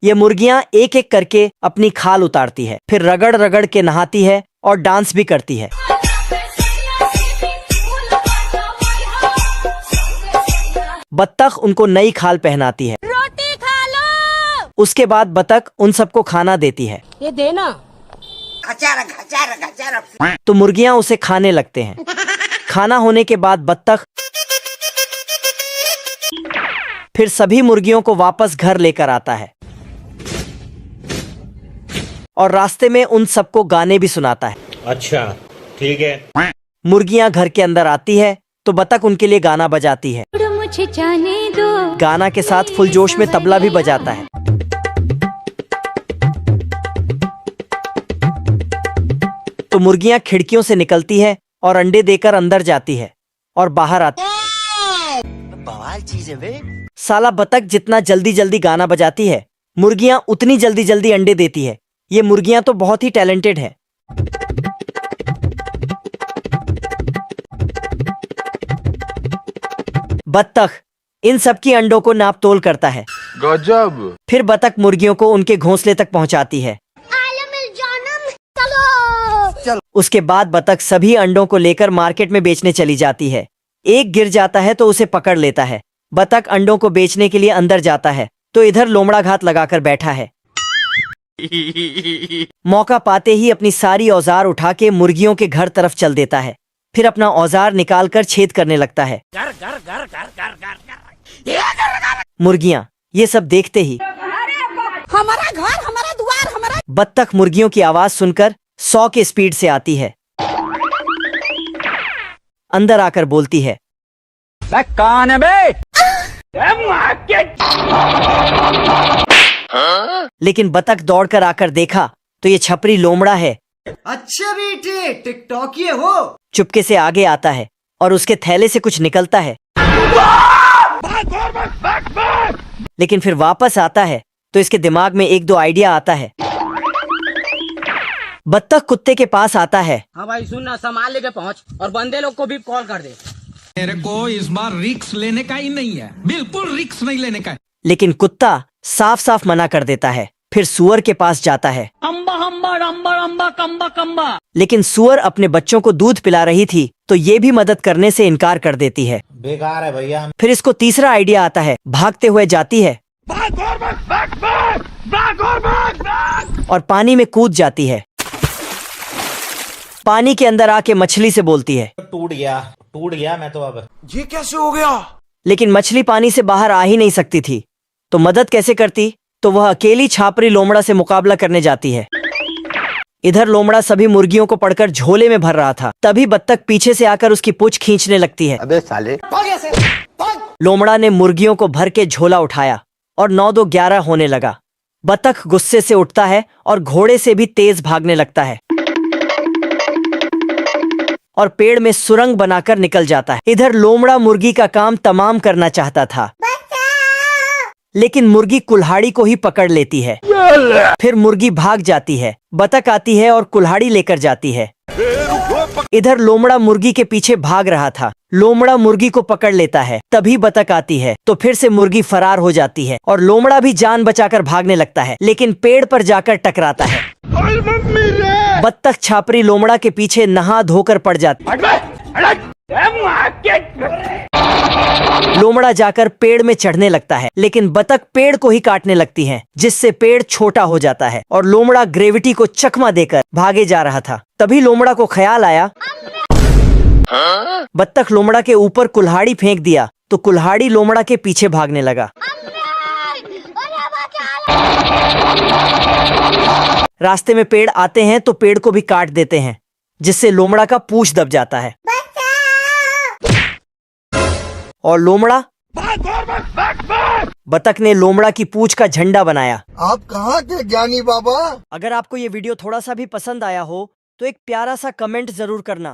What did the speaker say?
ये मुर्गियां एक एक करके अपनी खाल उतारती है, फिर रगड़ रगड़ के नहाती है और डांस भी करती है। बत्तख उनको नई खाल पहनाती है। रोटी खा लो। उसके बाद बत्तख उन सबको खाना देती है। ये देना। तो मुर्गियां उसे खाने लगते हैं। खाना होने के बाद बत्तख फिर सभी मुर्गियों को वापस घर लेकर आता है और रास्ते में उन सबको गाने भी सुनाता है। अच्छा ठीक है। मुर्गियां घर के अंदर आती है तो बत्तख उनके लिए गाना बजाती है। मुझे जाने दो। गाना के साथ फुल जोश में तबला भी बजाता है। तो मुर्गियां खिड़कियों से निकलती है और अंडे देकर अंदर जाती है और बाहर आती है। बवाल चीज है बे। साला बत्तख जितना जल्दी जल्दी गाना बजाती है, मुर्गियां उतनी जल्दी जल्दी अंडे देती है। ये मुर्गियां तो बहुत ही टैलेंटेड है। बत्तख इन सब की अंडों को नाप तोल करता है। गजब। फिर बत्तख मुर्गियों को उनके घोंसले तक पहुंचाती है। चलो। उसके बाद बत्तख सभी अंडों को लेकर मार्केट में बेचने चली जाती है। एक गिर जाता है तो उसे पकड़ लेता है। बत्तख अंडों को बेचने के लिए अंदर जाता है तो इधर लोमड़ा घात लगाकर बैठा है। मौका पाते ही अपनी सारी औजार उठा के मुर्गियों के घर तरफ चल देता है। फिर अपना औजार निकालकर छेद करने लगता है। मुर्गियां ये सब देखते ही हमारा घर, हमारा द्वार, हमारा। बत्तख मुर्गियों की आवाज सुनकर 100 के स्पीड से आती है। अंदर आकर बोलती है, कौन है बे? लेकिन बत्तख दौड़कर आकर देखा तो ये छपरी लोमड़ा है। अच्छा बेटे, टिकटॉकी हो। चुपके से आगे आता है और उसके थैले से कुछ निकलता है। लेकिन फिर वापस आता है तो इसके दिमाग में एक दो आइडिया आता है। बत्तख कुत्ते के पास आता है। हाँ भाई सुन ना, सामान लेके पहुँच और बंदे लोग को भी कॉल कर दे। मेरे को इस बार रिक्स लेने का ही नहीं है, बिल्कुल रिक्स नहीं लेने का है। लेकिन कुत्ता साफ साफ मना कर देता है। फिर सुअर के पास जाता है। अम्बा अम्बा अम्बा अम्बा कम्बा कम्बा। लेकिन सुअर अपने बच्चों को दूध पिला रही थी तो ये भी मदद करने से इनकार कर देती है। बेकार है भैया। फिर इसको तीसरा आइडिया आता है। भागते हुए जाती है और पानी में कूद जाती है। पानी के अंदर आके मछली से बोलती है, टूट गया मैं तो अब। ये कैसे हो गया? लेकिन मछली पानी से बाहर आ ही नहीं सकती थी तो मदद कैसे करती। तो वह अकेली छापरी लोमड़ा से मुकाबला करने जाती है। इधर लोमड़ा सभी मुर्गियों को पकड़कर झोले में भर रहा था। तभी बत्तख पीछे से आकर उसकी पूंछ खींचने लगती है। अबे साले। लोमड़ा ने मुर्गियों को भर के झोला उठाया और 9-2-11 होने लगा। बत्तख गुस्से से उठता है और घोड़े से भी तेज भागने लगता है और पेड़ में सुरंग बनाकर निकल जाता है। इधर लोमड़ा मुर्गी का काम तमाम करना चाहता था, लेकिन मुर्गी कुल्हाड़ी को ही पकड़ लेती है। फिर मुर्गी भाग जाती है। बत्तख आती है और कुल्हाड़ी लेकर जाती है। इधर लोमड़ा मुर्गी के पीछे भाग रहा था। लोमड़ा मुर्गी को पकड़ लेता है। तभी बत्तख आती है तो फिर से मुर्गी फरार हो जाती है और लोमड़ा भी जान बचाकर भागने लगता है, लेकिन पेड़ पर जाकर टकराता है। बत्तख छापरी लोमड़ा के पीछे नहा धोकर पड़ जाती है। लोमड़ा जाकर पेड़ में चढ़ने लगता है, लेकिन बत्तख पेड़ को ही काटने लगती है, जिससे पेड़ छोटा हो जाता है और लोमड़ा ग्रेविटी को चकमा देकर भागे जा रहा था। तभी लोमड़ा को ख्याल आया। बत्तख लोमड़ा के ऊपर कुल्हाड़ी फेंक दिया तो कुल्हाड़ी लोमड़ा के पीछे भागने लगा। रास्ते में पेड़ आते हैं तो पेड़ को भी काट देते हैं, जिससे लोमड़ा का पूंछ दब जाता है और लोमड़ा। बत्तख ने लोमड़ा की पूंछ का झंडा बनाया। आप कहाँ थे ज्ञानी बाबा? अगर आपको ये वीडियो थोड़ा सा भी पसंद आया हो तो एक प्यारा सा कमेंट जरूर करना।